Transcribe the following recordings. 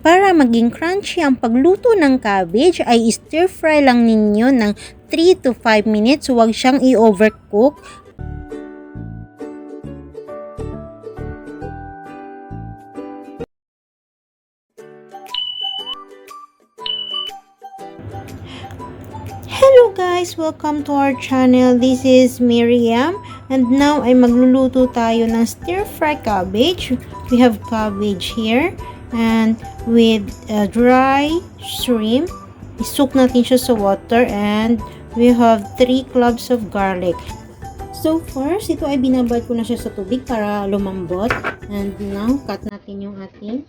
Para maging crunchy ang pagluto ng cabbage ay stir fry lang ninyo ng 3 to 5 minutes. Huwag siyang i-overcook. Hello guys! Welcome to our channel. This is Miriam and now ay magluluto tayo ng stir fry cabbage. We have cabbage here and with dry shrimp. Isuk natin siya sa water and we have 3 cloves of garlic. So first, ito ay binabad ko na siya sa tubig para lumambot. And now, cut natin yung ating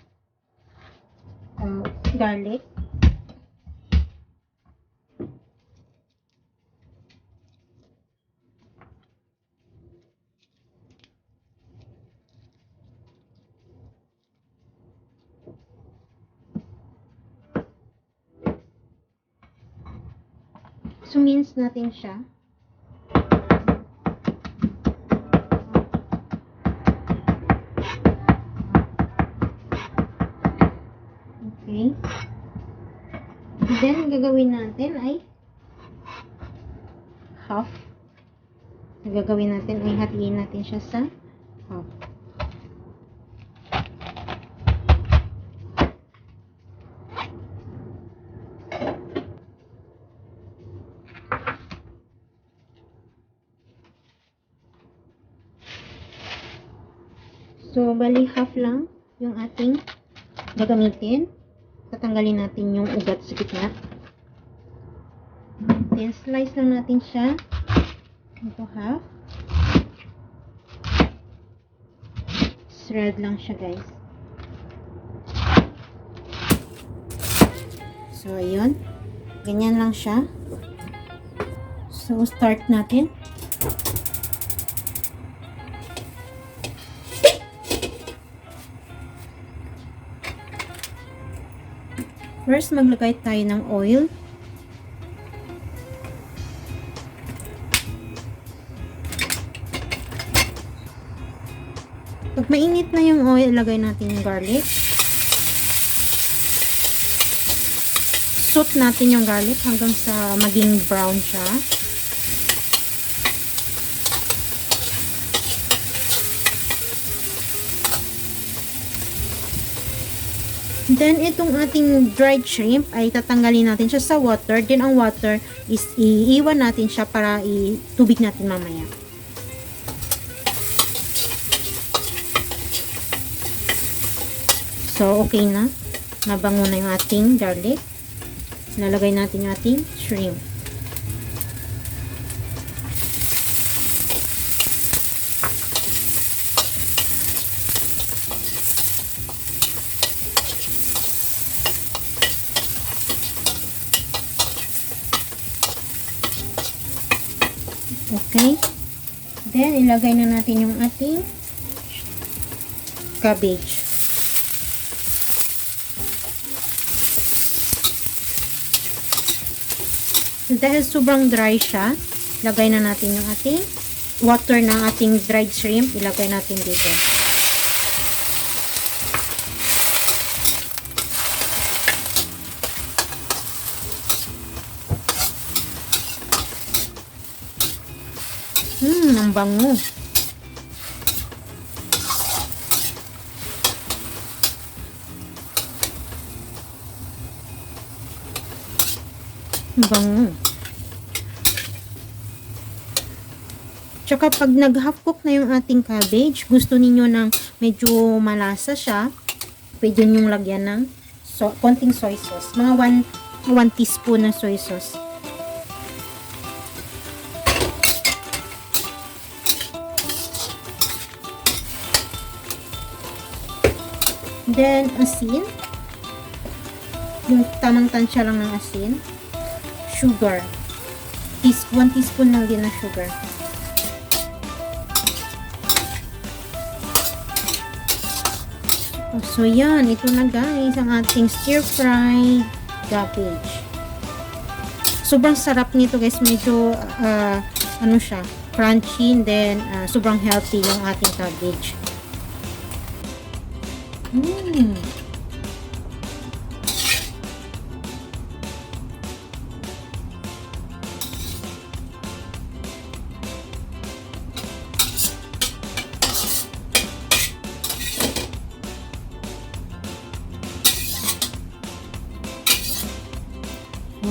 garlic. So, mince natin siya. Okay. Then, ang gagawin natin ay half. Ang gagawin natin ay hatiin natin siya sa half. So, bali half lang yung ating gagamitin. Tatanggalin natin yung ugat sa gitna. Then, slice lang natin siya. Ito half. Shred lang siya, guys. So, ayun. Ganyan lang siya. So, start natin. First, maglagay tayo ng oil. Pag mainit na yung oil, ilagay natin yung garlic. Saute natin yung garlic hanggang sa maging brown siya. Then, itong ating dried shrimp ay tatanggalin natin siya sa water. Then, ang water is iiwan natin siya para itubig natin mamaya. So, okay na. Nabango na yung ating garlic. Nalagay natin yung ating shrimp. Okay. Then, ilagay na natin yung ating cabbage. So, dahil sobrang dry siya, ilagay na natin yung ating water ng ating dried shrimp. Ilagay natin dito. Ang bango. Bango. Tsaka pag nag-half cook na yung ating cabbage, gusto niyo ng medyo malasa siya, pwede nyo lagyan ng konting soy sauce. Mga 1 teaspoon na soy sauce. Then, asin. Yung tamang tansya lang ng asin. Sugar. 1 teaspoon lang din na sugar. So, yan. Ito na guys, ang ating stir-fried cabbage. Sobrang sarap nito guys. Medyo, ano siya, crunchy. And then, sobrang healthy yung ating cabbage.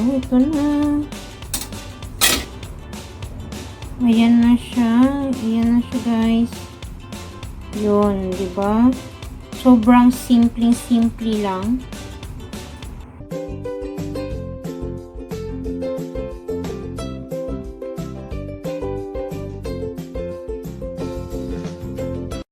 So, ito na. Ayan na siya. Ayan na siya, guys. Yun, di ba? Sobrang simple lang.